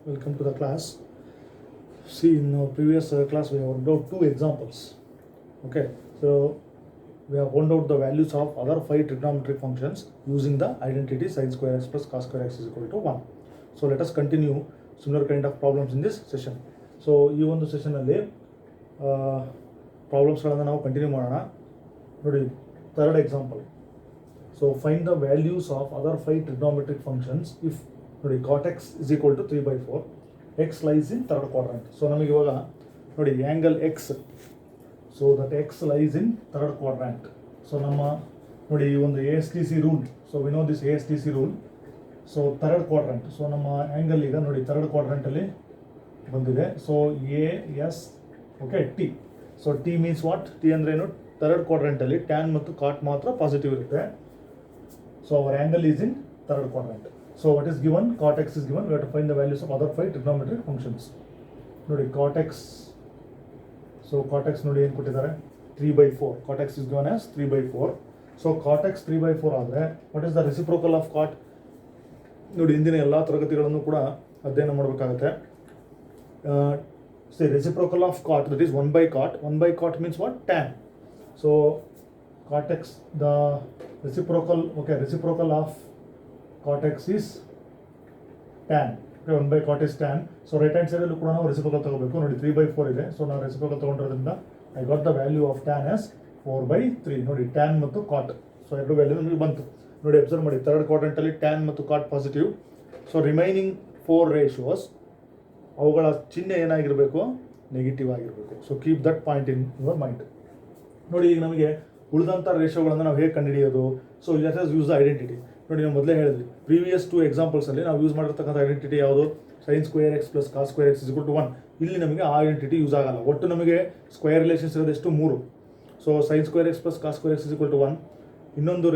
Welcome to the class. See, in our previous class we have worked out two examples. Okay, so we have found out the values of other five trigonometric functions using the identity sin square x plus cos square x is equal to 1. So let us continue similar kind of problems in this session. So ಈ ಒಂದು ಸೆಷನಲ್ಲಿ ಪ್ರಾಬ್ಲಮ್ಸ್ಗಳನ್ನು ನಾವು continue ಮಾಡೋಣ. ನೋಡಿ, third example. So find the values of other five trigonometric functions if ನೋಡಿ cot x is equal to 3/4, x lies in third quadrant. ಸೊ ನಮಗೆ ಇವಾಗ ನೋಡಿ angle x, so that x lies in third quadrant. So ನಮ್ಮ ನೋಡಿ ಈ ಒಂದು ASTC rule, so we know this ASTC rule. So third quadrant, so ನಮ್ಮ angle ಈಗ ನೋಡಿ ಥರ್ಡ್ ಕ್ವಾಡ್ರೆಂಟಲ್ಲಿ ಬಂದಿದೆ. So AS okay T. So T means what? T ಅಂದರೆ ಏನು? ಥರ್ಡ್ ಕ್ವಾಡ್ರೆಂಟಲ್ಲಿ ಟ್ಯಾನ್ ಮತ್ತು ಕಾಟ್ ಮಾತ್ರ ಪಾಸಿಟಿವ್ ಇರುತ್ತೆ. So our angle is in third quadrant. So what is given? cot x is given. We have to find the values of other five trigonometric functions. ನೋಡಿ cot x, so cot x ನೋಡಿ ಏನು ಕೊಟ್ಟಿದ್ದಾರೆ? 3/4. cot x is given as 3/4. So cot x 3/4 ಆದರೆ what is the reciprocal of cot? ನೋಡಿ, ಇಂದಿನ ಎಲ್ಲ ತರಗತಿಗಳನ್ನು ಕೂಡ ಅಧ್ಯಯನ ಮಾಡಬೇಕಾಗುತ್ತೆ. C reciprocal of cot, that is 1/cot. 1/cot means what? Tan. So cot x, the reciprocal, okay, reciprocal of cot x is tan. Okay, 1/cot is tan. So right hand ಸೈಡಲ್ಲೂ ಕೂಡ ನಾವು ರೆಸಿಪ್ರೋಕಲ್ ತಗೋಬೇಕು. ನೋಡಿ 3/4 ಇದೆ. So ನಾವು reciprocal ತಗೊಂಡಿರೋದ್ರಿಂದ I got the value of tan as 4/3. ನೋಡಿ tan ಮತ್ತು ಕಾಟ್, ಸೊ ಎರಡು ವ್ಯಾಲ್ಯೂ ನಮಗೆ ಬಂತು. ನೋಡಿ ಅಬ್ಸರ್ವ್ ಮಾಡಿ, ಥರ್ಡ್ ಕ್ವಾಡ್ರೆಂಟಲ್ಲಿ ಟ್ಯಾನ್ ಮತ್ತು cot positive. So remaining 4 ratios, ಅವುಗಳ ಚಿಹ್ನೆ ಏನಾಗಿರಬೇಕು? ನೆಗೆಟಿವ್ ಆಗಿರಬೇಕು. So keep that point in your mind. ನೋಡಿ, ಈಗ ನಮಗೆ ಉಳಿದಂಥ ರೇಷಿಯೋಗಳನ್ನು ನಾವು ಹೇಗೆ ಕಂಡುಹಿಡಿಯೋದು? So let us use the identity. ನೋಡಿ, ನಾವು ಮೊದಲೇ ಹೇಳಿದ್ವಿ, ಪ್ರೀವಿಯಸ್ 2 ಎಕ್ಸಾಂಪಲ್ಸಲ್ಲಿ ನಾವು ಯೂಸ್ ಮಾಡಿರ್ತಕ್ಕಂಥ ಐಡೆಂಟಿಟಿ ಯಾವುದು? sin square x plus cos square x is equal to 1. ಇಲ್ಲಿ ನಮಗೆ ಆ ಐಡೆಂಟಿಟಿ ಯೂಸ್ ಆಗಲ್ಲ. ಒಟ್ಟು ನಮಗೆ ಸ್ಕ್ವೇರ್ ರಿಲೇಷನ್ಸ್ ಇರೋದು ಎಷ್ಟು? 3. So sin square x plus cos square x is equal to 1. ಇನ್ನೊಂದು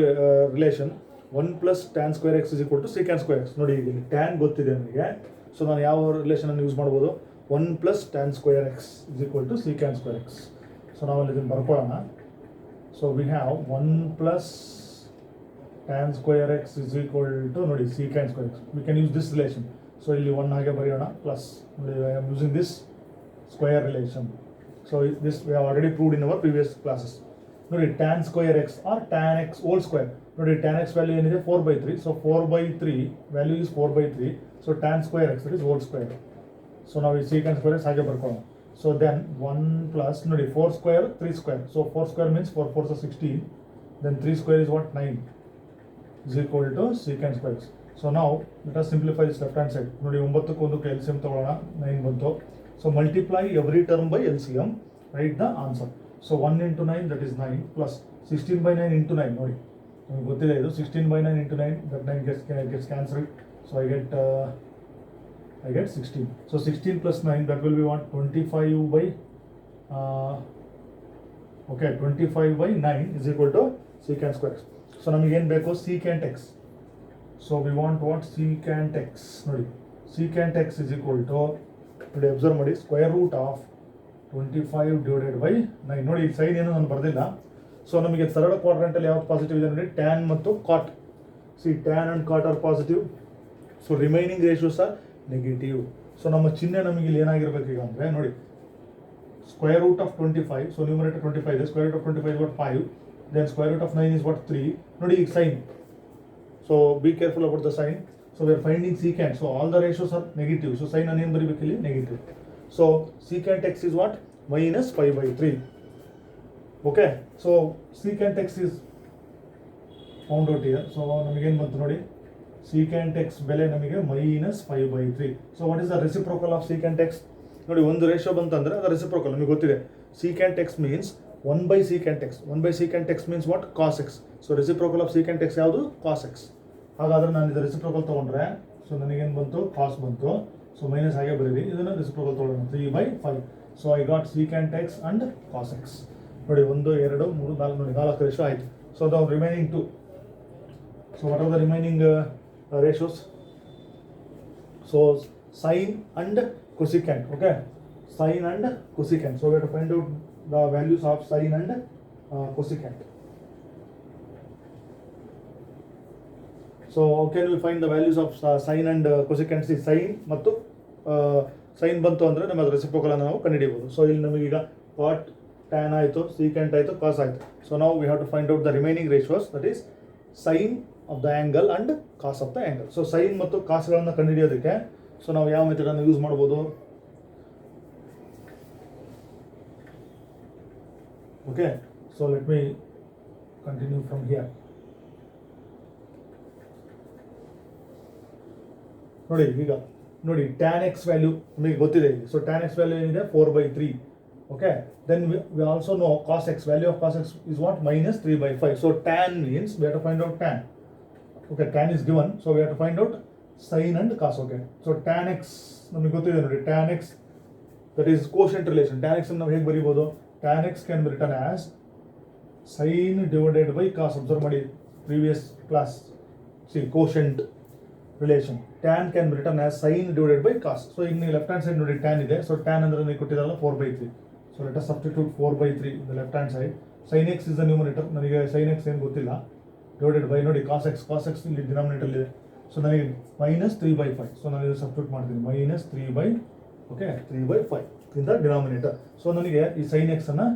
relation 1 plus tan square x is equal to secant square x. ನೋಡಿ, ಈಗ ಟ್ಯಾನ್ ಗೊತ್ತಿದೆ ನನಗೆ. ಸೊ ನಾನು ಯಾವ ರಿಲೇಷನನ್ನು ಯೂಸ್ ಮಾಡ್ಬೋದು? 1 plus tan square x is equal to secant square x. So ನಾವಲ್ಲಿ ಇದನ್ನು ಬರ್ಕೊಳ್ಳೋಣ. So we have 1 plus tan square x is equal to ನೋಡಿ secant square x. We can use this relation. So ಇಲ್ಲಿ 1 ಹಾಗೆ ಬರೆಯೋಣ, plus ನೋಡಿ I am using this square relation. So this we have already proved in our previous classes. ನೋಡಿ tan square x or tan x whole square. ನೋಡಿ tan x value ಏನಿದೆ? 4/3. So 4/3 value is 4/3. So tan square X that is whole square. So ನಾವು ಈ ಸೀಕ್ಯಾನ್ square X ಹಾಗೆ ಬರ್ಕೊಳ್ಳೋಣ. So then 1 plus ನೋಡಿ 4 square 3 square. So 4 square means 4 4s are 16. Then 3 square is what? 9 is equal to secant square x. So now let us simplify this left hand side. ನೋಡಿ 9ಕ್ಕೆ 1ಕ್ಕೆ LCM ತಗೊಳ್ಳೋಣ, 9 ಬಂತು. So multiply every term by LCM, right the answer. So 1 into 9 that is 9 plus 16/9 into 9. ನೋಡಿ ನಿಮಗೆ ಗೊತ್ತಿದೆ ಇದು 16/9 into 9, that 9 gets cancelled. So I get 16. So 16 plus 9, that will be what? 25/9 is equal to secant square x. So ನಮಗೇನು ಬೇಕು? secant x. So we want what? secant x. ನೋಡಿ secant x is equal to ನೋಡಿ observe ಮಾಡಿ, square root of 25/9. ನೋಡಿ ಈಗ sign ಏನು ನಾನು ಬರೆದಿಲ್ಲ. ಸೊ ನಮಗೆ ಥರ್ಡ್ ಕ್ವಾಡ್ರೆಂಟಲ್ಲಿ ಯಾವ್ದು ಪಾಸಿಟಿವ್ ಇದೆ ನೋಡಿ? ಟ್ಯಾನ್ ಮತ್ತು cot. See tan and cot are positive. So remaining ratios are negative. So ನಮ್ಮ ಚಿಹ್ನೆ ನಮಗೆ ಇಲ್ಲಿ ಏನಾಗಿರ್ಬೇಕು ಈಗ ಅಂದರೆ ನೋಡಿ, square root of 25. So numerator 25 ಇದೆ. Square root of 25 is what? 5. Then square root of 9 is what? 3. ನೋಡಿ ಈಗ sign. So be careful about the sign. So we are finding secant. So all the ratios are negative. So sign ಅನ್ನು ಏನು ಬರೀಬೇಕು ಇಲ್ಲಿ? Negative. So secant x is what? -5/3. Okay, so secant x is found out here. So ನಮಗೇನು ಬಂತು ನೋಡಿ? Secant x ಬೆಲೆ ನಮಗೆ -5/3. So what is the reciprocal of secant x? ನೋಡಿ ಒಂದು ರೇಷಿಯೋ ಬಂತಂದರೆ ಅದು ರೆಸಿಪ್ರೋಕಲ್ ನಮಗೆ ಗೊತ್ತಿದೆ. Secant X means 1/secant x. 1/secant x means what? cos x. So reciprocal of secant x ಯಾವುದು? cos x. ಹಾಗಾದ್ರೆ ನಾನು ಇದು ರೆಸಿಪ್ರೋಕಲ್ ತೊಗೊಂಡ್ರೆ ಸೊ ನನಗೇನು ಬಂತು? cos ಬಂತು. ಸೊ ಮೈನಸ್ ಹಾಗೆ ಬರೀರಿ, ಇದನ್ನು ರೆಸಿಪ್ರೋಕಲ್ ತೊಗೊಳ್ಳೋಣ, 3/5. So I got secant x and cos x. ನೋಡಿ 1 2 3 4 ನೋಡಿ 4 ರೇಷಿಯೋ ಆಯಿತು. So the remaining 2. So what are the remaining ratios? So sine and cosecant. Okay, sine and cosecant. So we have to find out the values of sin and cosecant. So how can we find the values of sin and cosecant? See, sin ಮತ್ತು sign ಬಂತು ಅಂದರೆ ನಮಗೆ ರೆಸಿಪ್ರೋಕಲನ್ನು ನಾವು ಕಂಡುಹಿಡಿಯಬಹುದು. So ಇಲ್ಲಿ ನಮಗೀಗ ಕಾಟ್ tan ಆಯಿತು, secant ಆಯಿತು, ಕಾಸ್ ಆಯಿತು. ಸೊ ನಾವು we have to find out the remaining ratios, that is sine of the angle and cos of the angle. So sine ಮತ್ತು ಕಾಸ್ಗಳನ್ನು ಕಂಡುಹಿಡಿಯೋದಕ್ಕೆ ಸೊ ನಾವು ಯಾವ ಮೆಥಡನ್ನು ಯೂಸ್ ಮಾಡ್ಬೋದು? Okay, so let me continue from here. ನೋಡಿ ಈಗ ನೋಡಿ ಟ್ಯಾನ್ ಎಕ್ಸ್ ವ್ಯಾಲ್ಯೂ ನಮಗೆ ಗೊತ್ತಿದೆ ಇಲ್ಲಿ. ಸೊ ಟ್ಯಾನ್ ಎಕ್ಸ್ ವ್ಯಾಲ್ಯೂ ಏನಿದೆ 4/3. Okay, then we also know cos x value of cos x is what -3/5. So tan means we have to find out tan. Okay, tan is given, so we have to find out sine and cos. Okay, so tan x ನಮಗೆ ಗೊತ್ತಿದೆ ನೋಡಿ, tan x that is quotient relation. Tan x ನಾವು ಹೇಗೆ ಬರೀಬೋದು? Tan x can be return as sine divided by cos. Observe ಮಾಡಿ previous class, see quotient relation. Tan can be return as sine divided by cos. So ಈಗ ನೀವು left hand side ನೋಡಿ tan ಇದೆ. So tan ಅಂದ್ರೆ ನೀವು ಕೊಟ್ಟಿರಲ್ಲ 4/3. So let us substitute 4/3 in the left hand side. Sine x is the numerator. ನನಗೆ sine x ಏನು ಗೊತ್ತಿಲ್ಲ. ಡಿವೈಡೆಡ್ ಬೈ ನೋಡಿ ಕಾಸ್ ಎಕ್ಸ್ ಇಲ್ಲಿ ಡಿನಾಮಿನೇಟರ್ ಇದೆ. ಸೊ ನನಗೆ -3/5. ಸೊ ನಾನು ಇದು ಸಬ್ಸ್ಟಿಟ್ಯೂಟ್ ಮಾಡ್ತೀನಿ -3/5 ಇನ್ ದ ಡಿನಾಮಿನೇಟರ್. ಸೊ ನನಗೆ ಈ ಸೈನ್ ಎಕ್ಸ್ ಅನ್ನು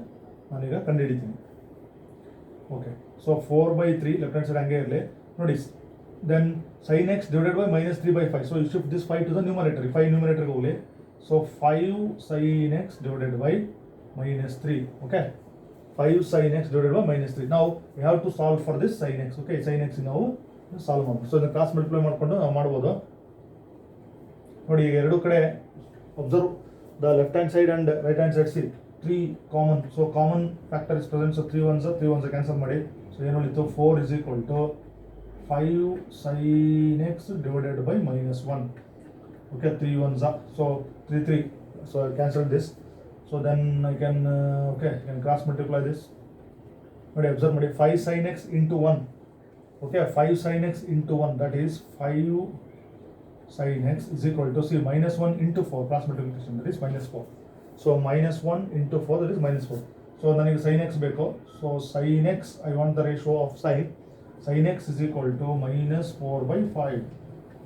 ನಾನೀಗ ಕಂಡುಹಿಡಿತೀನಿ. Okay, so 4/3 left hand side ಹಂಗೆ ಇರಲಿ ನೋಡಿ. Then sin x divided by -3/5. So you shift this 5 to the numerator. 5 numerator ಹೋಗಲಿ. So 5 sin x divided by -3. Okay, 5 sin x divided by -3. Now we have to solve for this sin x. Okay, sin x ನಾವು solve ಮಾಡಬೇಕು. So ಇದನ್ನು cross multiply ಮಾಡಿಕೊಂಡು ನಾವು ಮಾಡ್ಬೋದು. ನೋಡಿ ಈಗ ಎರಡು ಕಡೆ observe the left hand side and write hand side. C 3 common. So common factor is present. So 3 1s cancel ಮಾಡಿ. ಸೊ ಏನು ಉಳಿತು? 4 is equal to 5 sin x divided by -1. Okay, 3 1s are, so 3. So I cancel this. So then I can cross multiply this. Okay, observe ಮಾಡಿ 5 sin x into 1. Okay, 5 sin x into 1, that is 5 sin x is equal to, see, -1 into 4, cross multiplication, that is -4. So -1 into 4, that is -4. So ನನಗೆ sin x ಬೇಕು. So sin x, I want the ratio of sin x is equal to -4/5.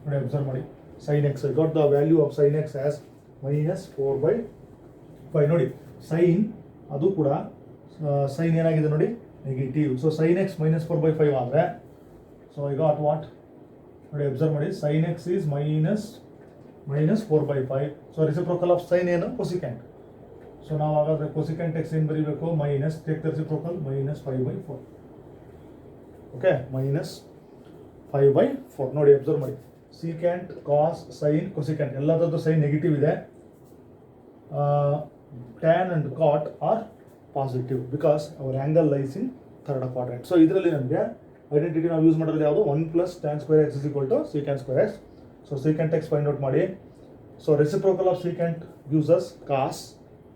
ನೋಡಿ observe ಮಾಡಿ sin x, I got the value of sin x as -4/5. ನೋಡಿ sign ಅದು ಕೂಡ sign ಏನಾಗಿದೆ ನೋಡಿ negative. So sin x -4/5 ಆದರೆ so I got what? ನೋಡಿ observe ಮಾಡಿ sin x is -4/5. So reciprocal of sine ಏನು? ಕೊಸಿಕೆಂಟ್. ಸೊ ನಾವು ಹಾಗಾದ್ರೆ ಕೊಸಿಕೆಂಟ್ x ಏನು ಬರೀಬೇಕು? Minus take the reciprocal -5/4. Okay, -5/4. ನೋಡಿ ಅಬ್ಸರ್ವ್ ಮಾಡಿ ಸೀಕೆಂಟ್, ಕಾಸ್, ಸೈನ್, ಕೊಸಿಕೆಂಟ್ ಎಲ್ಲದರದ್ದು ಸೈನ್ ನೆಗೆಟಿವ್ ಇದೆ. Tan and cot are positive because our angle lies in third quadrant. So ಇದರಲ್ಲಿ ನಮಗೆ ಐಡೆಂಟಿಟಿ ನಾವು ಯೂಸ್ ಮಾಡೋದು ಯಾವುದು? 1 + tan² x is equal to secant² x. ಸೊ secant x ಫೈಂಡ್ ಔಟ್ ಮಾಡಿ. So reciprocal of secant gives us cos.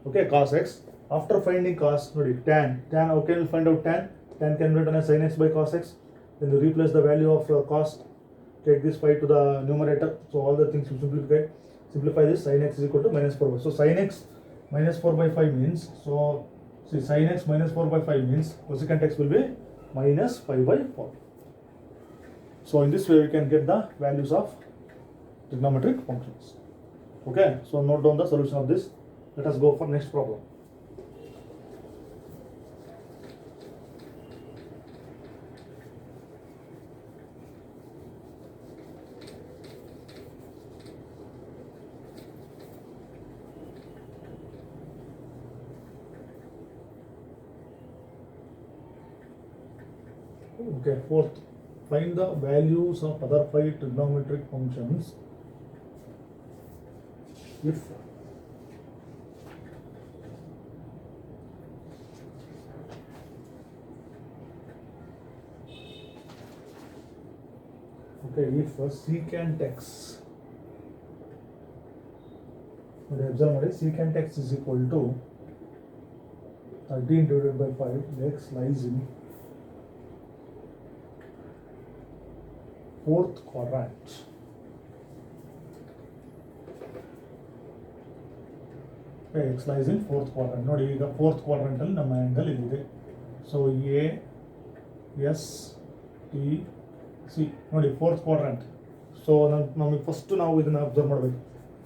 Okay, cos x. After finding cos ನೋಡಿ tan. Okay, will find out tan can be written as sin x by cos x. Then you replace the value of cos, take this 5 to the numerator. So all the things you simplify this. Sin x is equal to -4/5. So sin x -4/5 means, so see, sin x -4/5 means cosecant x will be -5/4. So in this way we can get the values of trigonometric functions. Okay, so note down the solution of this. Let us go for next problem. Okay, fourth, find the values of other 5 trigonometric functions if secant x, observe ಮಾಡಿ secant x is equal to 13 divided by 5. X lies in fourth quadrant. Okay, x lies in fourth quadrant. ನೋಡಿ ಈಗ fourth quadrant ಅಲ್ಲಿ ನಮ್ಮ angle ಇಲ್ಲಿದೆ. So A S T C ನೋಡಿ fourth quadrant. ಸೊ ನಮಗೆ first ನಾವು ಇದನ್ನು ಅಬ್ಸರ್ವ್ ಮಾಡಬೇಕು.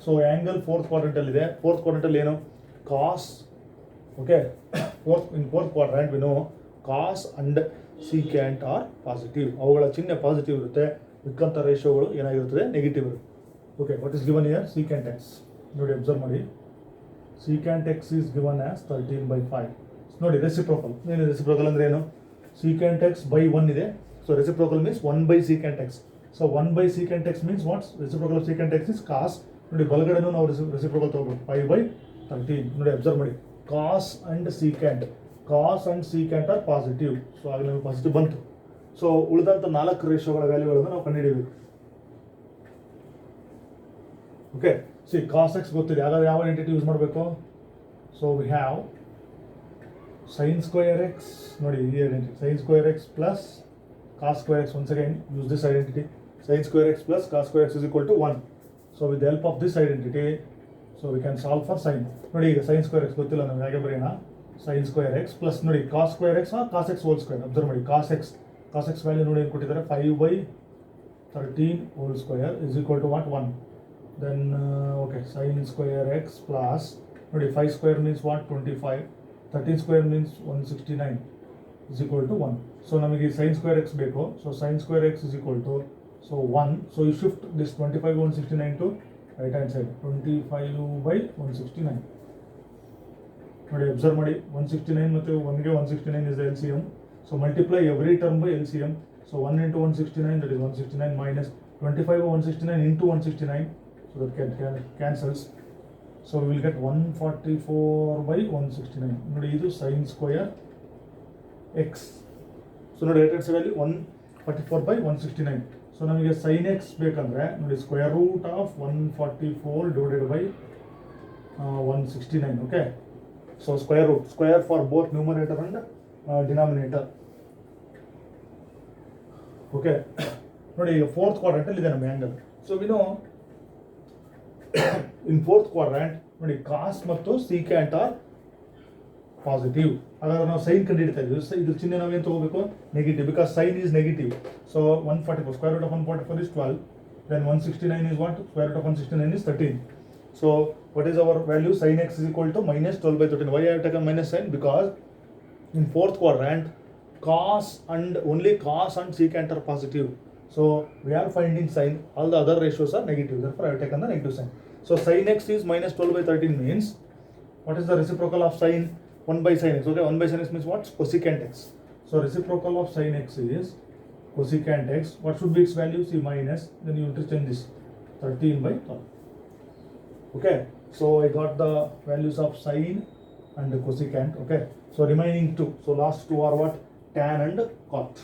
ಸೊ ಆ್ಯಂಗಲ್ ಫೋರ್ತ್ ಕ್ವಾಡ್ರೆಂಟಲ್ಲಿದೆ. ಫೋರ್ತ್ ಕ್ವಾಡ್ರೆಂಟಲ್ಲಿ ಏನು cos, okay, fourth quadrant we know cos and secant are positive. ಅವುಗಳ ಚಿಹ್ನೆ ಪಾಸಿಟಿವ್ ಇರುತ್ತೆ, ಮಿಕ್ಕಂಥ ರೇಷಿಯೋಗಳು ಏನಾಗಿರುತ್ತದೆ ನೆಗೆಟಿವ್ ಇರುತ್ತೆ. Okay, what is given here secant x. ನೋಡಿ ಅಬ್ಸರ್ವ್ ಮಾಡಿ, secant x is given as 13/5. ನೋಡಿ ರೆಸಿಪ್ರೋಕಲ್. ಏನು ರೆಸಿಪ್ರೋಕಲ್ ಅಂದರೆ ಏನು? ಸೀಕ್ಯಾಂಟ್ ಎಕ್ಸ್ ಬೈ 1 ಇದೆ. So reciprocal means 1/secant x. So 1/secant x means what? Reciprocal of secant x is cos. ನೋಡಿ ಬಲಗಡೆನೂ ನಾವು reciprocal ತಗೋಬೇಕು 5/13. ನೋಡಿ ಅಬ್ಸರ್ವ್ ಮಾಡಿ, cos and secant are positive. So ಆಗ ನಮಗೆ ಪಾಸಿಟಿವ್ ಬಂತು. ಸೊ ಉಳಿದಂಥ 4 ರೇಷಿಯೋಗಳ ವ್ಯಾಲ್ಯೂಗಳನ್ನು ನಾವು ಕಂಡುಹಿಡಿಯಬೇಕು. ಓಕೆ, ಸಿ ಕಾಸ್ ಎಕ್ಸ್ ಗೊತ್ತಿದೆ, ಹಾಗಾದ್ರೆ ಯಾವ ಐಡೆಂಟಿಟಿ ಯೂಸ್ ಮಾಡಬೇಕು? So we have sin square x. ನೋಡಿ ಈ identity sin square x plus cos square x. Once again use this identity, sin square x plus cos square x is equal to 1. So with the help of this identity, so we can solve for sin. ನೋಡಿ ಈಗ sin square x ಗೊತ್ತಿಲ್ಲ ನಮಗೆ, ಹಾಗೆ ಬರೆಯೋಣ sin square x plus ನೋಡಿ cos square x or cos x whole square. Observe ಮಾಡಿ, cos x value ನೋಡಿ ಏನು ಕೊಟ್ಟಿದ್ದಾರೆ, 5/13 whole square is equal to what? 1. Then okay, sin square x plus ನೋಡಿ 5 square means what? 25. 13 square means 169 is equal to 1. So ನಮಗೆ sin square x ಬೇಕು. So sin square x is equal to 1. So you shift this 25/169 to right hand side. 25/169. ನೋಡಿ observe ಮಾಡಿ, 169 ಮತ್ತು 1ಗೆ 169 is the LCM. So multiply every term by LCM. So 1 into 169, that is 169 minus 25/169 into 169. So that cancels. So we will get 144/169. ನೋಡಿ ಇದು sin square x. So ನೋಡಿ right hand side ಅಲ್ಲಿ 144/169. So ನಮಗೆ sin x ಬೇಕಂದ್ರೆ ನೋಡಿ square root of 144 divided by 169. Okay, so square for both numerator and denominator. Okay, ನೋಡಿ ಈಗ fourth ಕ್ವಾಡ್ರೆಂಟಲ್ಲಿ ಇದೆ ನಮ್ಮ angle. So we know in fourth quadrant ನೋಡಿ ಕಾಸ್ ಮತ್ತು ಸೀಕ್ಯಾಂಟ್ ಆರ್ ಪಾಸಿಟಿವ್. ಹಾಗಾದ್ರೆ ನಾವು ಸೈನ್ ಕಂಡುಹಿಡಿತಾ ಇದ್ದೀವಿ. ಇದ್ರ ಚಿಹ್ನೆ ನಾವೇನು ತಗೋಬೇಕು? Negative, because sine is negative. So 144 square root of 144 is 12. Then 169 is what? Square root of 169 is 13. So what is our value? Sin x is equal to minus 12/13. Why I have taken minus sign? Because in fourth quadrant cos and only cos and secant are positive. So we are finding sin, all the other ratios are negative, therefore I have taken the negative sign. So sin x is minus 12/13 means what is the reciprocal of sin? 1/sin x. Okay, 1/sin x means what? Cosecant x. So reciprocal of sin x is cosecant x. What should be its value? See minus, then you interchange this 13/12. Okay, so I got the values of sin and cosecant. Okay, so remaining 2. So last 2 are what? Tan and cot.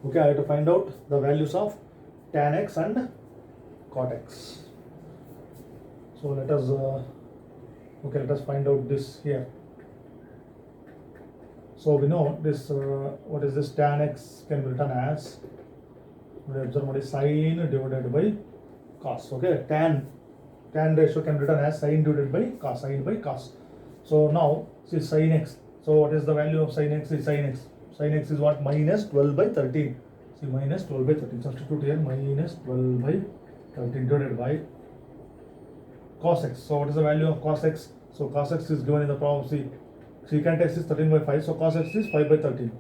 Okay, I have to find out the values of tan x and cot x. So let us find out this here. So we know this, what is this? Tan x can be written as, observe what is sin divided by cos. Okay, tan ratio can be written as sin divided by cos, sin by cos. So now see sin x. So what is the value of sin x? Is sin x. Sin x is what? Minus 12/13. See minus 12/13. Substitute here minus 12/13 divided by cos x. So what is the value of cos x? So cos x is given in the problem. See, secant x is 13/5. So cos x is 5/13.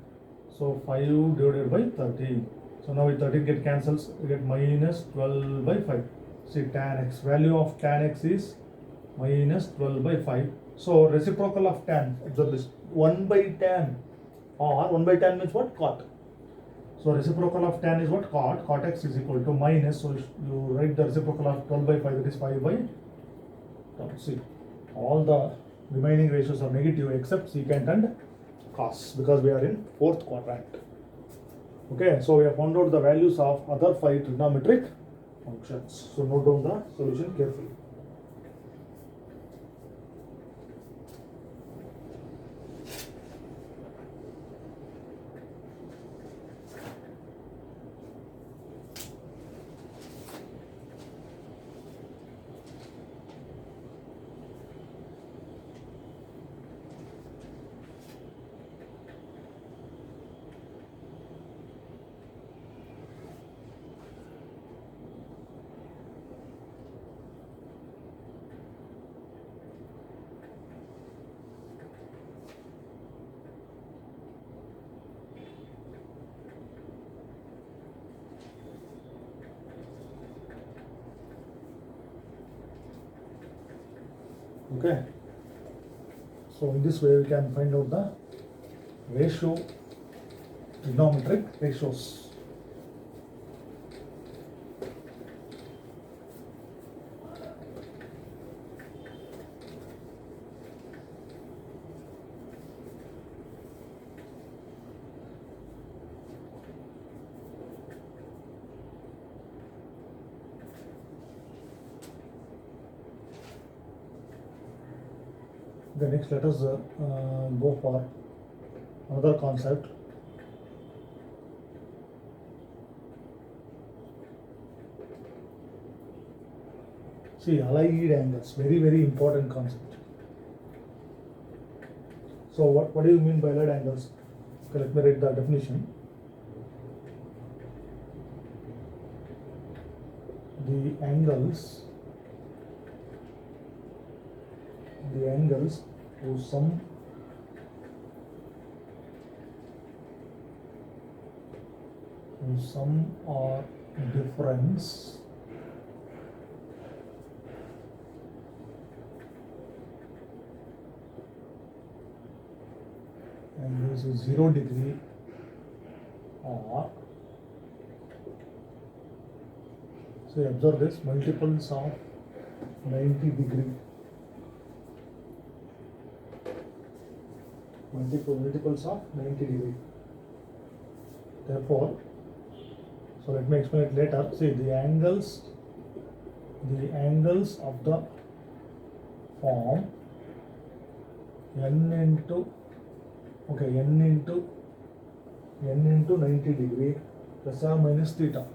So 5 divided by 13. So now with 13 get cancels. We get minus 12/5. See tan x. Value of tan x is minus 12/5. So reciprocal of tan. Observe this. 1/tan. Or 1/tan means what? Cot. So reciprocal of tan is what? Cot. Cot x is equal to minus. So you write the reciprocal of 12/5. That is 5/12. See, all the remaining ratios are negative except secant and cos, because we are in fourth quadrant. Okay, so we have found out the values of other 5 trigonometric functions. So note down the solution carefully. Okay, so in this way we can find out the ratio, trigonometric ratios. The next, let us go for another concept. See, allied angles, very important concept. So what do you mean by allied angles? Okay, let me read the definition. The angles whose sum or difference and this is 0 degree or, so observe this, multiples of 90 degree. Multiples of 90 degree. Therefore, so let me explain it later. See, the angles of the form n into 90 degree plus or minus theta.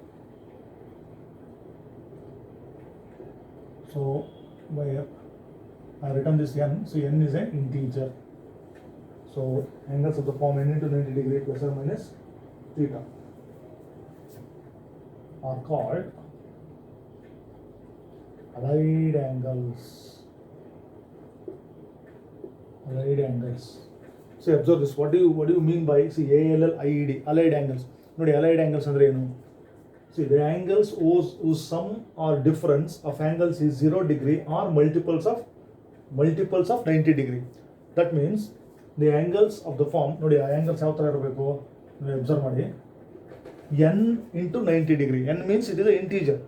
So I written this n. So n is an integer. So angles of the form n into 90 degree plus or minus theta are called allied angles. See, observe this. What do you mean by, see, ALLIED, allied angles? Nodi, allied angles andre enu? See, the angles whose sum or difference of angles is 0 degree or multiples of 90 degree. That means the angles of the form, nodi, angles ಯಾವ ತರ ಇರಬೇಕು ನೀವು observe ಮಾಡಿ, n into 90 degree. N means it is an integer.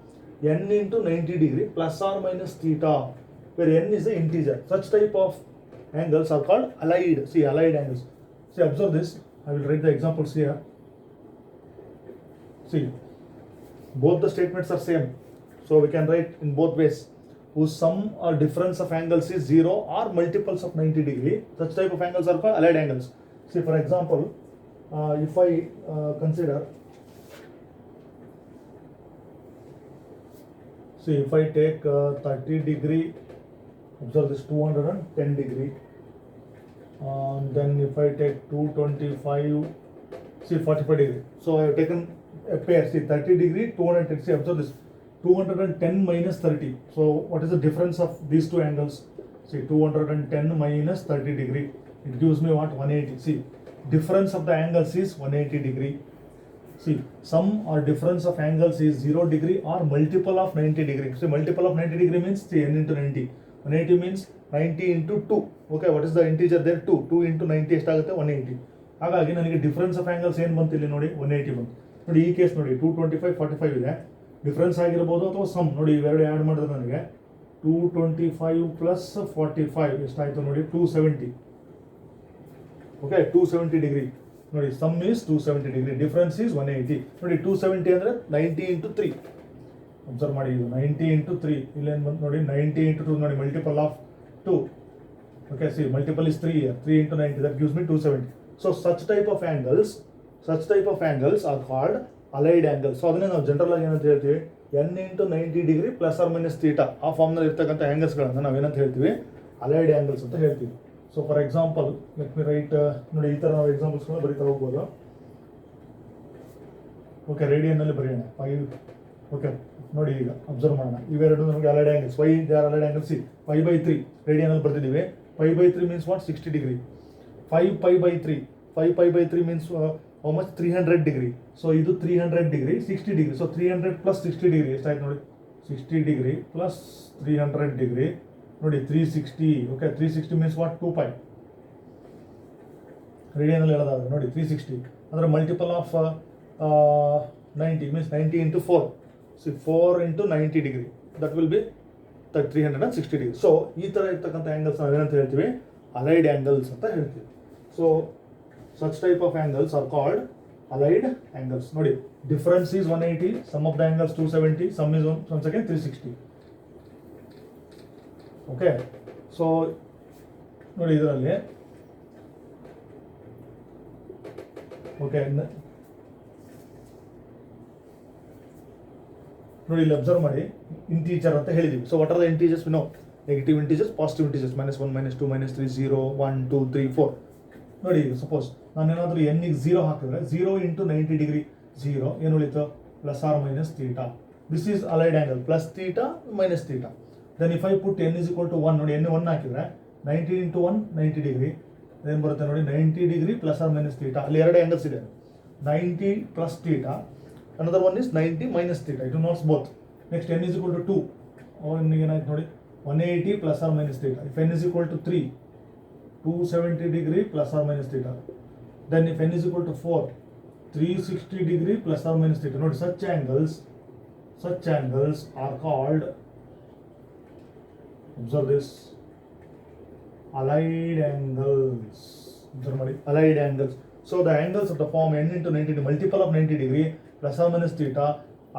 N into 90 degree plus or minus theta, where n is an integer. Such type of angles are called allied. See, allied angles. See, observe this. I will write the examples here. See, both the statements are same, so we can write in both ways. Whose sum or difference of angles is 0 or multiples of 90 degree. Such type of angles are called allied angles. See, for example, if I consider, see, if I take 30 degree, observe this, 210 degree, then if I take 225, see, 45 degree. So I have taken a pair, see, 30 degree, 210, see, observe this, 210 minus 30. So what is the difference of these two angles? See, 210 minus 30 degree, it gives me what? 180. See, difference of the angles is 180 degree. See, sum or difference of angles is 0 degree or multiple of 90 degree. So multiple of 90 degree means, see, n into 90. 180 means 90 into 2. Okay, what is the integer there? 2. 2 into 90 ಎಷ್ಟಾಗುತ್ತೆ? 180. ಹಾಗಾಗಿ ನನಗೆ difference of angles ಏನು ಬಂತು ಇಲ್ಲಿ ನೋಡಿ? 180 ಬಂತು. ನೋಡಿ, ಈ ಕೇಸ್ ನೋಡಿ, 225 45 ಇದೆ, ಡಿಫರೆನ್ಸ್ ಆಗಿರ್ಬೋದು ಅಥವಾ ಸಮ್. ನೋಡಿ, ಇವೆರಡು ಆ್ಯಡ್ ಮಾಡಿದ್ರೆ ನನಗೆ 225 ಪ್ಲಸ್ 45 ಎಷ್ಟಾಯಿತು ನೋಡಿ? 270. Okay, 270 degree. ನೋಡಿ, sum is 270 degree, difference is 180. ನೋಡಿ, 270 ಅಂದರೆ 90 into 3. ಅಬ್ಸರ್ವ್ ಮಾಡಿ, ಇದು 90 into 3. ಇಲ್ಲೇನು ಬಂತು ನೋಡಿ? 90 into 2. ನೋಡಿ, multiple of 2. Okay, C, multiple is 3 here. 3 into 90, that gives me 270. So such type of angles are called allied angles. So ಅದನ್ನೇ ನಾವು ಜನರಲ್ ಆಗಿ ಏನಂತ ಹೇಳ್ತೀವಿ? n into 90 degree plus or minus theta, ಆ ಫಾರ್ಮ್ನಲ್ಲಿ ಇರ್ತಕ್ಕಂಥ ಆ್ಯಂಗಲ್ಸ್ಗಳನ್ನು ನಾವು ಏನಂತ ಹೇಳ್ತೀವಿ? ಅಲೈಡ್ ಆ್ಯಂಗಲ್ಸ್ ಅಂತ ಹೇಳ್ತೀವಿ. So for example, let me right, ನೋಡಿ, ಈ ಥರ ನಾವು ಎಕ್ಸಾಂಪಲ್ಸ್ಗಳನ್ನ ಬರೀತಾ ಹೋಗ್ಬೋದು. ಓಕೆ, ರೇಡಿಯನ್ನಲ್ಲಿ ಬರೆಯೋಣ 5. ಓಕೆ, ನೋಡಿ, ಈಗ ಅಬ್ಸರ್ವ್ ಮಾಡೋಣ, ಇವೆರಡು ನಮಗೆ allied angles. Why they are allied angles? See, 5/3 ರೇಡಿಯನ್ನಲ್ಲಿ ಬರ್ತಿದ್ದೀವಿ. 5/3 means what? 60 degree. 5π/3 means how much? 300 degree. So ಇದು 300 degree, 60 degree. So 300 plus 60 degree ಎಷ್ಟಾಯ್ತು ನೋಡಿ? 60 degree plus 300 degree ನೋಡಿ 360. Okay, 360 means what? 2 pi. ರೇಡಿಯನಲ್ಲಿ ಹೇಳೋದಾದ್ರೆ ನೋಡಿ 360 ಅಂದರೆ multiple of 90 means 90 into 4. C 4 into 90 degree, that will be 360 degree. So ಈ ಥರ ಇರ್ತಕ್ಕಂಥ ಆ್ಯಂಗಲ್ಸ್ ನಾವು ಏನಂತ ಹೇಳ್ತೀವಿ? ಅಲೈಡ್ ಆ್ಯಂಗಲ್ಸ್ ಅಂತ ಹೇಳ್ತೀವಿ. So such type of angles are called allied angles. ನೋಡಿ, difference is 180, sum of the angles 270, sum is once again 360. Okay, so ನೋಡಿ ಇದರಲ್ಲಿ ಓಕೆ ನೋಡಿ ಇಲ್ಲಿ ಅಬ್ಸರ್ವ್ ಮಾಡಿ, ಇಂಟೀಜರ್ ಅಂತ ಹೇಳಿದೀವಿ. So what are the integers? We know negative integers, positive integers, -1, -2, -3, 0, 1, 2, 3, 4. ನೋಡಿ, suppose ನಾನೇನಾದರೂ n ಗೆ 0 ಹಾಕಿದ್ರೆ 0 into 90 ಡಿಗ್ರಿ 0 ಏನು ಉಳಿತು? +or- this is allied angle, +θ -θ. Then if I put n is equal to 1, ನೋಡಿ n 1 ಹಾಕಿದ್ರೆ 90 into 1 90 ಡಿಗ್ರಿ ಏನು ಬರುತ್ತೆ ನೋಡಿ? 90 ಡಿಗ್ರಿ +or- θ. ಅಲ್ಲಿ ಎರಡು ಆ್ಯಂಗಲ್ಸ್ ಇದೆ, 90 plus θ, another one is 90 minus θ. It denotes both. Next n is equal to 2. ಏನಾಯ್ತು ನೋಡಿ? 180 +or- θ. If n is equal to 3, 270 degree +or- θ. Then if n is equal to 4, 360 degree +or- θ. ನೋಡಿ, such angles are called, observe this, allied angles. Observe ಮಾಡಿ, allied angles. So the angles of the form n into 90 degree, multiple of 90 degree +or- θ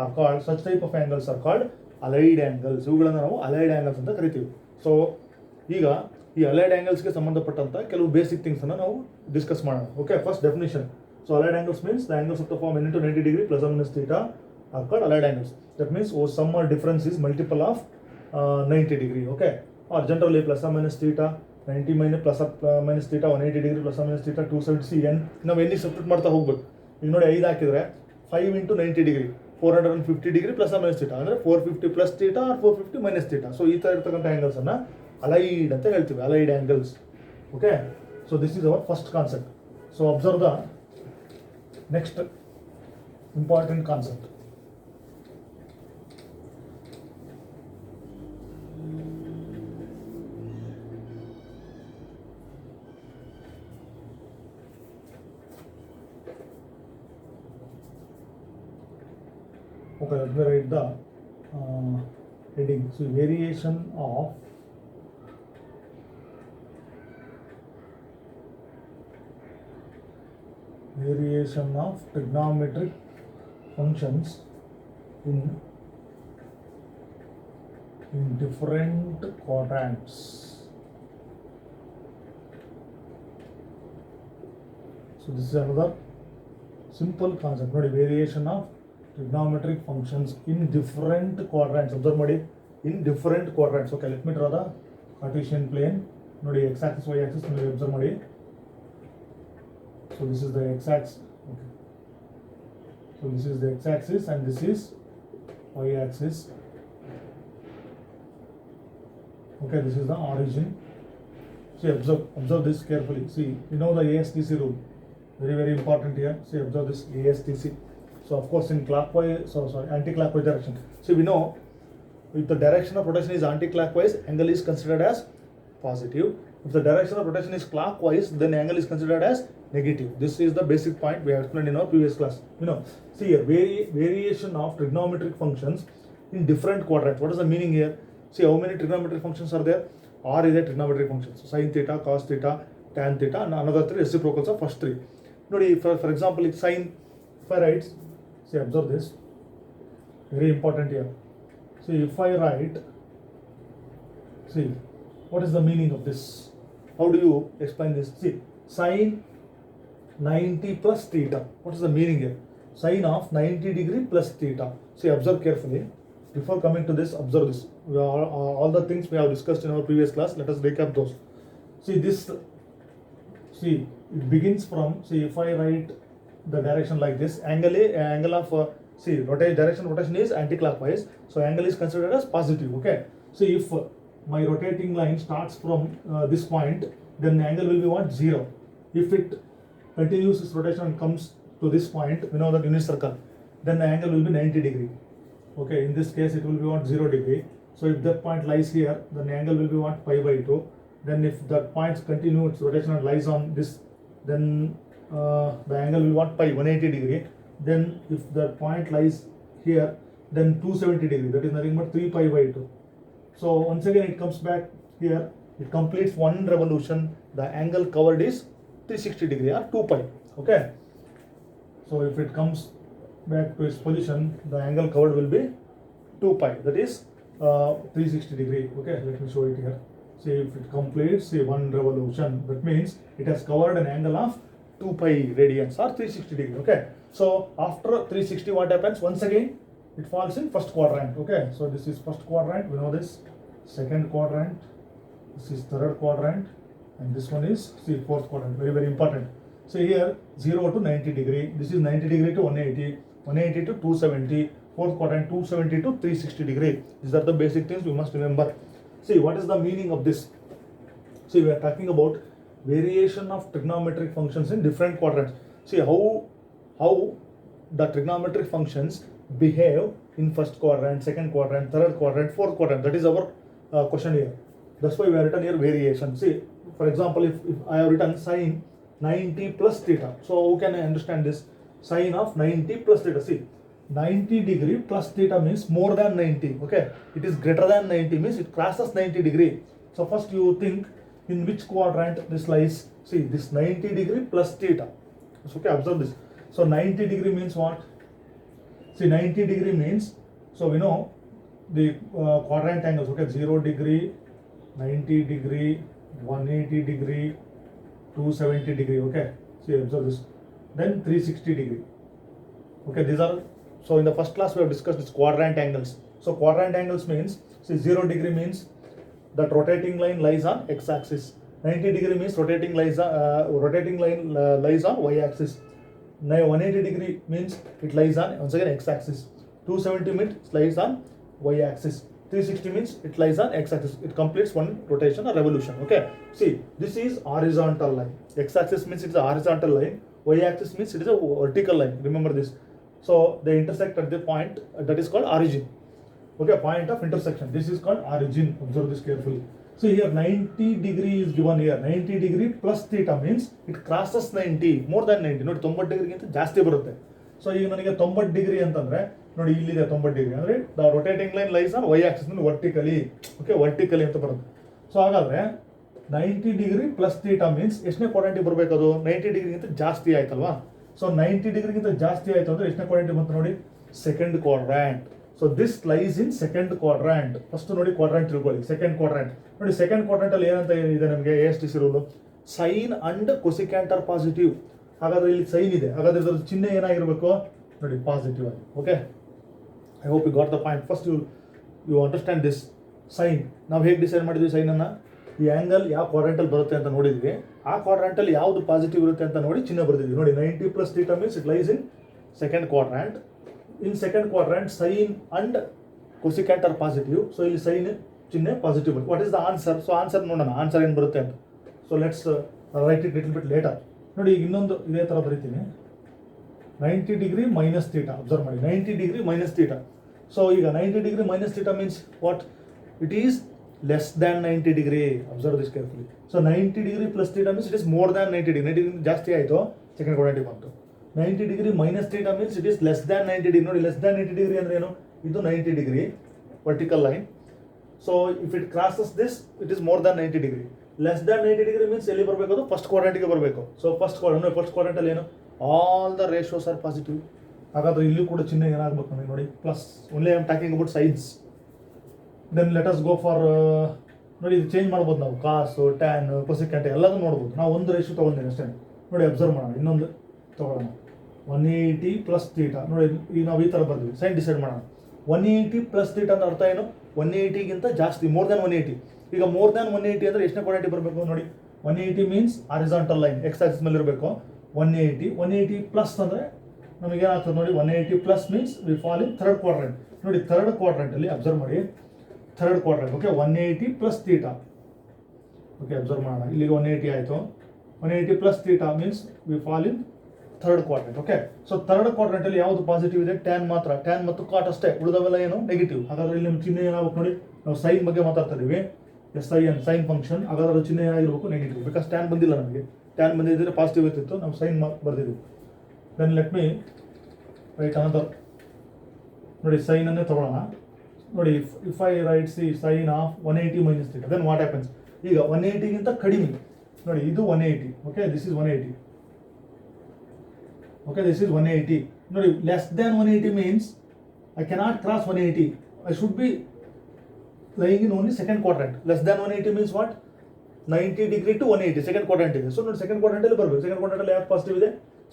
are called, such type of angles are called allied angles. ಇವುಗಳನ್ನು ನಾವು allied angles ಅಂತ ಕರಿತೀವಿ. So ಈಗ ಈ allied angles-ಗೆ ಸಂಬಂಧಪಟ್ಟಂತ ಕೆಲವು basic ಥಿಂಗ್ಸನ್ನು ನಾವು ಡಿಸ್ಕಸ್ ಮಾಡೋಣ. Okay, first definition. So allied angles means the angles of the form n into 90 degree +or- θ are called allied angles. That means sum or difference is multiple of 90 degree. Okay, or generally +or- θ, 90 minus +or- θ, 180 degree +or- θ, 270 n. ನಾವು ಎಲ್ಲಿ substitute ಮಾಡ್ತಾ ಹೋಗ್ಬೇಕು. ಈಗ ನೋಡಿ 5 ಹಾಕಿದ್ರೆ 5 into 90 degree 450 degree +or- θ, ಅಂದರೆ 450 plus θ or 450 minus θ. So ಈ ಥರ ಇರ್ತಕ್ಕಂಥ ಆ್ಯಂಗಲ್ಸನ್ನು ಅಲೈಡ್ ಅಂತ ಹೇಳ್ತೀವಿ, allied angles. Okay, so this is our first concept. So observe the next important concept. Okay, let me write the heading. So variation of trigonometric functions in different quadrants. So this is another simple concept. Nodi, variation of trigonometric functions in different quadrants. Observe ಮಾಡಿ, in different quadrants. Okay, let me draw the Cartesian plane. ನೋಡಿ, x axis y axis ನೋಡಿ, observe ಮಾಡಿ. So this is the x axis. Okay, so this is the x axis and this is y axis. Okay, this is the origin. See, observe this carefully. See, you know the ASTC rule, very important here. See, observe this ASTC. So of course in anti-clockwise direction. So we know if the direction of rotation is anti-clockwise, angle is considered as positive. If the direction of rotation is clockwise, then angle is considered as negative. This is the basic point we have explained in our previous class. You know, see here, variation of trigonometric functions in different quadrants. What is the meaning here? See how many trigonometric functions are there? R is a trigonometric function. So sin theta, cos theta, tan theta, and another 3 reciprocals of first 3. Nodi, for example, if sin, if I write, see, observe this, very important here. See, if I write, see, what is the meaning of this? How do you explain this? See, sin 90 plus theta. What is the meaning here? Sin of 90 degree plus theta. See, observe carefully. Before coming to this, observe this. All the things we have discussed in our previous class, let us recap those. See, this, see, it begins from, see, if I write the direction like this, angle of rotation is anti-clockwise, so angle is considered as positive. Okay, so if my rotating line starts from this point, then the angle will be what? 0. If it continues its rotation and comes to this point, we know that unit circle, then the angle will be 90 degree. Okay, in this case it will be what? 0 degree. So if that point lies here, then the angle will be what? Pi by 2. Then if that point continue its rotation and lies on this, then the angle will what? Pi, 180 degree. Then if that point lies here, then 270 degree, that is nothing but 3 pi by 2. So once again it comes back here, it completes one revolution, the angle covered is 360 degree or 2 pi. Okay. So if it comes back to its position, the angle covered will be 2 pi, that is 360 degree. Okay, let me show it here. See, if it completes say one revolution, that means it has covered an angle of 2 pi radians or 360 degree. Okay, so after 360 what happens? Once again it falls in first quadrant. Okay, so this is first quadrant, we know this. Second quadrant, this is third quadrant, and this one is see fourth quadrant. Very very important. So here 0 to 90 degree, this is 90 degree to 180, 180 to 270, fourth quadrant 270 to 360 degree. These are the basic things you must remember. See, what is the meaning of this? See, we are talking about variation of trigonometric functions in different quadrants. See how the trigonometric functions behave in first quadrant, second quadrant, third quadrant, fourth quadrant. That is our question here. That's why we have written here variation. See, for example, if I have written sine 90 plus theta. So how can I understand this? Sine of 90 plus theta. See, 90 degree plus theta means more than 90. Okay, it is greater than 90 means it crosses 90 degree. So first you think in which quadrant this lies. See, this 90 degree plus theta. Okay, observe this. So 90 degree means what? See, 90 degree means, so we know the quadrant angles. Okay, 0 degree, 90 degree, 180 degree, 270 degree. Okay, see, observe this. Then 360 degree. Okay, these are, so in the first class we have discussed this quadrant angles. So quadrant angles means, see, 0 degree means that rotating line lies on x-axis. 90 degree means rotating line lies on y-axis. Now 180 degree means it lies on once again x-axis. 270 means lies on y-axis. 360 means it lies on x-axis. It completes one rotation or revolution. Okay. See, this is horizontal line. X-axis means it's a horizontal line. Y-axis means it is a vertical line. Remember this. So they intersect at the point that is called origin. Okay, point of intersection. This is called origin. Observe this carefully. So here 90 degree is given here. 90 degree plus theta means it crosses 90, more than 90. ನೋಡಿ 90 ಡಿಗ್ರಿಗಿಂತ ಜಾಸ್ತಿ ಬರುತ್ತೆ. So ಈಗ ನನಗೆ 90 degree ಅಂತಂದ್ರೆ ನೋಡಿ ಇಲ್ಲಿದೆ 90 degree ಅಂದ್ರೆ the rotating line lies on y axis ನಲ್ಲಿ ವರ್ಟಿಕಲಿ. ಓಕೆ, ವರ್ಟಿಕಲಿ ಅಂತ ಬರುತ್ತೆ. ಸೊ ಹಾಗಾದ್ರೆ 90 ಡಿಗ್ರಿ ಪ್ಲಸ್ ಥೀಟಾ ಮೀನ್ಸ್ ಎಷ್ಟನೇ ಕ್ವಾಡ್ರಂಟಿಗೆ ಬರಬೇಕು? ಅದು 90 ಡಿಗ್ರಿಗಿಂತ ಜಾಸ್ತಿ ಆಯ್ತಲ್ವಾ? ಸೊ 90 ಡಿಗ್ರಿಗಿಂತ ಜಾಸ್ತಿ ಆಯ್ತು ಅಂದ್ರೆ ಎಷ್ಟನೇ ಕ್ವಾಡ್ರಂಟಿಗೆ ಬಂತು ನೋಡಿ? Second quadrant. So this lies in second quadrant. First ನೋಡಿ ಕ್ವಾಡ್ರಂಟ್ ತಿಳ್ಕೊಳ್ಳಿ. ಸೆಕೆಂಡ್ ಕ್ವಾಡ್ರಂಟ್ ನೋಡಿ, ಸೆಕೆಂಡ್ ಕ್ವಾಡ್ರಂಟ್ ಅಲ್ಲಿ ಏನಂತ ಇದೆ ನಮಗೆ ASTC rule, sine and cosecant are positive. ಹಾಗಾದ್ರೆ ಇಲ್ಲಿ ಸೈನ್ ಇದೆ, ಹಾಗಾದ್ರೆ ಇದರ ಚಿಹ್ನೆ ಏನಾಗಿರ್ಬೇಕು ನೋಡಿ? ಪಾಸಿಟಿವ್ ಆಗಿ. Okay, I hope you got the point. First you understand this. Sine ನಾವು ಹೇಗೆ ಡಿಸೈಡ್ ಮಾಡಿದ್ವಿ? ಸೈನನ್ನು ಈ ಆ್ಯಂಗಲ್ ಯಾವ ಕ್ವಾಡ್ರಂಟಲ್ಲಿ ಬರುತ್ತೆ ಅಂತ ನೋಡಿದ್ವಿ. ಆ ಕ್ವಾಡ್ರಂಟಲ್ಲಿ ಯಾವುದು ಪಾಸಿಟಿವ್ ಇರುತ್ತೆ ಅಂತ ನೋಡಿ ಚಿಹ್ನೆ ಬರೆದಿದ್ವಿ. ನೋಡಿ 90 plus theta means it lies in second quadrant. In second quadrant sine and cosecant are positive. So ಇಲ್ಲಿ ಸೈನ್ ಚಿಹ್ನೆ positive. What is the answer? So answer ನೋಡೋಣ, ಆನ್ಸರ್ ಏನು ಬರುತ್ತೆ ಅಂತ. So let's write it little bit later. ನೋಡಿ ಈಗ ಇನ್ನೊಂದು ಇದೇ ಥರ ಬರೀತೀನಿ. 90 ಡಿಗ್ರಿ ಮೈನಸ್ ಥೀಟಾ. ಅಬ್ಸರ್ವ್ ಮಾಡಿ, 90 ಡಿಗ್ರಿ ಮೈನಸ್ ಥೀಟಾ. ಸೊ ಈಗ 90 degree minus theta means what? It is less than 90 degree. Observe this carefully. So 90 degree plus theta means it is more than 90 degree. 90 degree ಜಾಸ್ತಿ ಆಯಿತು, second ಕ್ವಾಡ್ರಂಟಿಗೆ ಬಂತು. 90 degree minus theta means it is less than 90 degree. ನೋಡಿ, less than 90 degree ಅಂದ್ರೆ ಏನು? ಇದು 90 degree vertical line. So if it crosses this it is more than 90 degree. Less than 90 degree means ಎಲ್ಲಿ ಬರಬೇಕು? ಅದು ಫಸ್ಟ್ ಕ್ವಾಡ್ರಂಟಿಗೆ ಬರಬೇಕು. So first ಕ್ವಾಡ್ರಂಟಲ್ಲಿ ಏನು? All the ratios are positive. ಹಾಗಾದ್ರೆ ಇಲ್ಲಿ ಕೂಡ ಚಿಹ್ನೆ ಏನಾಗಬೇಕು ನಮಗೆ ನೋಡಿ? Plus. Only I am talking about signs. Then let us go for, ನೋಡಿ ಇದು ಚೇಂಜ್ ಮಾಡ್ಬೋದು ನಾವು. ಕಾಸು, ಟ್ಯಾನ್, ಕೊಸಿಕ್ಯಾಂಟ್ ಎಲ್ಲದೂ ನೋಡ್ಬೋದು. ನಾವು ಒಂದು ರೇಷಿಯೋ ತೊಗೊಂಡಿನಿ ಅಷ್ಟೇ. ನೋಡಿ ಅಬ್ಸರ್ವ್ ಮಾಡೋಣ, ಇನ್ನೊಂದು ತೊಗೊಳ್ಳೋಣ. 180 ಪ್ಲಸ್ ಥೀಟಾ. ನೋಡಿ ಈಗ ನಾವು ಈ ಥರ ಬರ್ತೀವಿ, ಸೈನ್ ಡಿಸೈಡ್ ಮಾಡೋಣ. 180 ಪ್ಲಸ್ ಥೀಟಾ ಅಂತ ಅರ್ಥ ಏನು? 180ಗಿಂತ ಜಾಸ್ತಿ, ಮೋರ್ ದ್ಯಾನ್ 180. ಈಗ ಮೋರ್ ದ್ಯಾನ್ 180 ಅಂದರೆ ಎಷ್ಟನೇ ಕ್ವಾಡ್ರಂಟಿ ಬರಬೇಕು ನೋಡಿ? 180 means horizontal line X Axis ಮೇಲೆ ಇರಬೇಕು. 180 ಪ್ಲಸ್ ಅಂದರೆ ನಮಗೆ ಏನಾಗ್ತದೆ ನೋಡಿ? 180 plus means we fall in third quadrant. ನೋಡಿ ಥರ್ಡ್ ಕ್ವಾಡ್ರಂಟಲ್ಲಿ ಅಬ್ಸರ್ವ್ ಮಾಡಿ, third quadrant. Okay, 180 plus theta. Okay, observe ಮಾಡೋಣ. ಇಲ್ಲಿಗೆ 180 ಆಯಿತು. 180 plus theta means we fall in third quadrant. Okay, so third quadrant ಅಲ್ಲಿ ಯಾವುದು ಪಾಸಿಟಿವ್ ಇದೆ? ಟ್ಯಾನ್ ಮಾತ್ರ, ಟ್ಯಾನ್ ಮತ್ತು ಕಾಟ್ ಅಷ್ಟೇ, ಉಳಿದವೆಲ್ಲ ಏನು ನೆಗೆಟಿವ್. ಹಾಗಾದ್ರೆ ಇಲ್ಲಿ ನಮ್ಮ ಚಿಹ್ನೆ ಏನಾಗಬೇಕು ನೋಡಿ, ನಾವು ಸೈನ್ ಬಗ್ಗೆ ಮಾತಾಡ್ತಾ ಇದೀವಿ, SIN ಸೈನ್ ಫಂಕ್ಷನ್, ಹಾಗಾದ್ರೆ ಚಿಹ್ನೆ ಏನಾಗಿರ್ಬೇಕು? ನೆಗೆಟಿವ್, ಬಿಕಾಸ್ ಟ್ಯಾನ್ ಬಂದಿಲ್ಲ ನಮಗೆ. ಟ್ಯಾನ್ ಬಂದಿದ್ದರೆ ಪಾಸಿಟಿವ್ ಇರ್ತಿತ್ತು, ನಾವು ಸೈನ್ ಬರ್ದಿದ್ವಿ. Then let me write another. ನೋಡಿ ಸೈನ್ ಅನ್ನೇ ತಗೊಳ್ಳೋಣ. ನೋಡಿ, if I write sign of 180 minus theta, then what happens? ಈಗ 180ಗಿಂತ ಕಡಿಮೆ ನೋಡಿ, ಇದು 180. Okay, this is 180. Okay, this is 180. ನೋಡಿ, less than 180 means I cannot cross 180. I should be lying in only second quadrant. Less than 180 means what? 90 degree to 180 second quadrant ಇದೆ. So ನೋಡಿ, second ಕ್ವಾಡ್ರೆಂಟಲ್ಲಿ ಬರಬೇಕು. ಸೆಕೆಂಡ್ ಕ್ವಾಡ್ರೆಂಟಲ್ಲಿ ಯಾಕೆ positive ಇದೆ?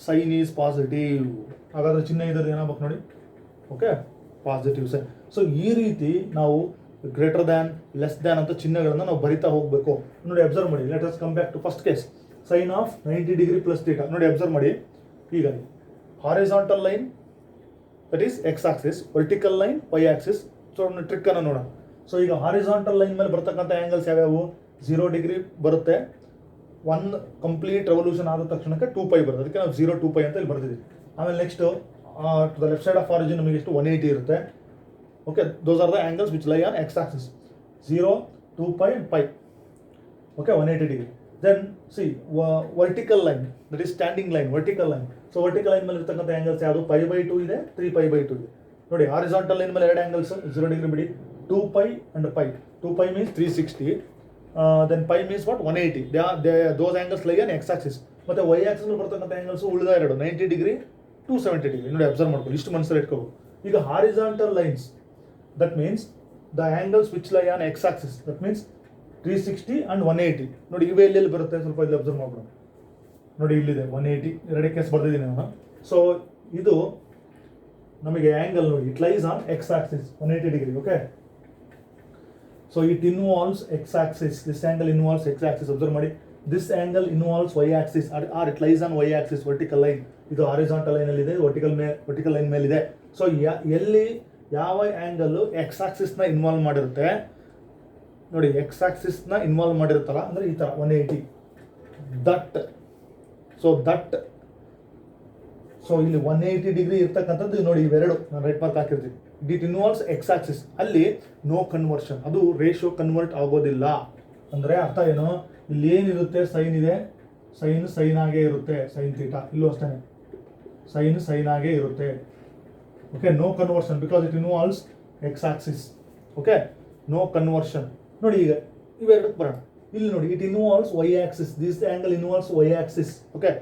Sine is positive. ಹಾಗಾದ್ರೆ ಚಿಹ್ನೆ ಇದ್ರೆ ಏನಾಗಬೇಕು ನೋಡಿ? Okay, positive sign. ಸೊ ಈ ರೀತಿ ನಾವು ಗ್ರೇಟರ್ ದ್ಯಾನ್, ಲೆಸ್ ದ್ಯಾನ್ ಅಂತ ಚಿಹ್ನೆಗಳನ್ನು ನಾವು ಬರಿತಾ ಹೋಗಬೇಕು. ನೋಡಿ, ಅಬ್ಸರ್ವ್ ಮಾಡಿ. Let us come back to first case, sine of 90 degree plus theta. ನೋಡಿ, ಅಬ್ಸರ್ವ್ ಮಾಡಿ. ಈಗ horizontal line that is x axis, vertical line y axis. So trick ಅನ್ನು ನೋಡೋಣ. ಸೊ ಈಗ ಹಾರಿಜಾಂಟಲ್ ಲೈನ್ ಮೇಲೆ ಬರ್ತಕ್ಕಂಥ ಆ್ಯಂಗಲ್ಸ್ ಯಾವ್ಯಾವು? 0 ಡಿಗ್ರಿ ಬರುತ್ತೆ. 1 ಕಂಪ್ಲೀಟ್ ರೆವಲ್ಯೂಷನ್ ಆದ ತಕ್ಷಣಕ್ಕೆ 2π ಬರುತ್ತೆ, ಅದಕ್ಕೆ ನಾವು 0 2π ಅಂತ ಇಲ್ಲಿ ಬರ್ತಿದ್ದೀವಿ. ಆಮೇಲೆ next to the left side of origin ನಮಗೆ ಎಷ್ಟು? 180 ಇರುತ್ತೆ. Okay, those are the angles which lie on X axis, 0 2π and π. Okay, 180 degree. Then see vertical line that is standing line, vertical line. So vertical line ಮೇಲೆ ಇರ್ತಕ್ಕಂಥ angles ಯಾವುದು? π/2 ಇದೆ, 3π/2 ಇದೆ. ನೋಡಿ, horizontal line ಮೇಲೆ ಎರಡು ಆ್ಯಂಗಲ್ಸ್ 0 ಡಿಗ್ರಿ ಬಿಡಿ, 2π and π. 2π means 360, then π means what? 180. Those angles lie on x axis. ಮತ್ತೆ y axis ಮೇಲೆ ಬರ್ತಕ್ಕಂಥ ಆ್ಯಂಗಲ್ಸ್ ಉಳಿದ ಎರಡು 90 ಡಿಗ್ರಿ 270 ಡಿಗ್ರಿ. ನೋಡಿ, ಅಬ್ಸರ್ವ್ ಮಾಡ್ಕೊಳ್ಳಿ, ಇಷ್ಟು ಮನಸ್ಸಲ್ಲಿ ಇಟ್ಕೋಬೇಕು. ಈಗ horizontal lines that means the angles which lie on X Axis, that means 360 and 180. ನೋಡಿ, ಇವೆ ಎಲ್ಲೆಲ್ಲಿ ಬರುತ್ತೆ ಸ್ವಲ್ಪ ಇಲ್ಲಿ ಅಬ್ಸರ್ವ್ ಮಾಡ್ಬಿಡೋಣ. ನೋಡಿ, ಇಲ್ಲಿದೆ 180, ಎರಡೇ ಕೇಸ್ ಬರ್ದಿದ್ದೀನಿ ನಾನು. ಸೊ ಇದು ನಮಗೆ ಆ್ಯಂಗಲ್ ನೋಡಿ, it lies on X Axis 180 degree. Okay, so it involves x axis, this angle involves x axis. Observe ಮಾಡಿ, this angle involves y axis or it lies on y axis, vertical line. ಇದು horizontal line ಅಲ್ಲಿ ಇದೆ, vertical line ಮೇಲೆ ಇದೆ. So ಎಲ್ಲಿ ಯಾವ angle x axis ನ involve ಮಾಡಿರುತ್ತೆ ನೋಡಿ, x axis ನ ಇನ್ವಾಲ್ವ್ ಮಾಡಿರುತ್ತಲ್ಲ, ಅಂದ್ರೆ ಈ ತರ 180 ದಟ್. ಸೊ ಇಲ್ಲಿ 180 ಡಿಗ್ರಿ ಇರ್ತಕ್ಕಂಥದ್ದು ನೋಡಿ, ಇವೆರಡು ನಾನು ರೈಟ್ ಮಾರ್ಕ್ ಹಾಕಿರ್ತೀನಿ. ಇಟ್ ಇನ್ವಾಲ್ವ್ಸ್ ಎಕ್ಸ್ ಆಕ್ಸಿಸ್, ಅಲ್ಲಿ ನೋ ಕನ್ವರ್ಷನ್, ಅದು ರೇಷಿಯೋ ಕನ್ವರ್ಟ್ ಆಗೋದಿಲ್ಲ. ಅಂದರೆ ಅರ್ಥ ಏನು? ಇಲ್ಲಿ ಏನಿರುತ್ತೆ? ಸೈನ್ ಇದೆ, ಸೈನ್ ಆಗೇ ಇರುತ್ತೆ, ಸೈನ್ ಥೀಟಾ. ಇಲ್ಲೂ ಅಷ್ಟೇ, ಸೈನ್ ಆಗೇ ಇರುತ್ತೆ. Okay, no conversion because it involves x axis. Okay, no conversion. ನೋಡಿ, ಈಗ ಇವೆರಡಕ್ಕೆ ಬರೋಣ. ಇಲ್ಲಿ ನೋಡಿ, it involves y axis, this angle involves y axis. Okay,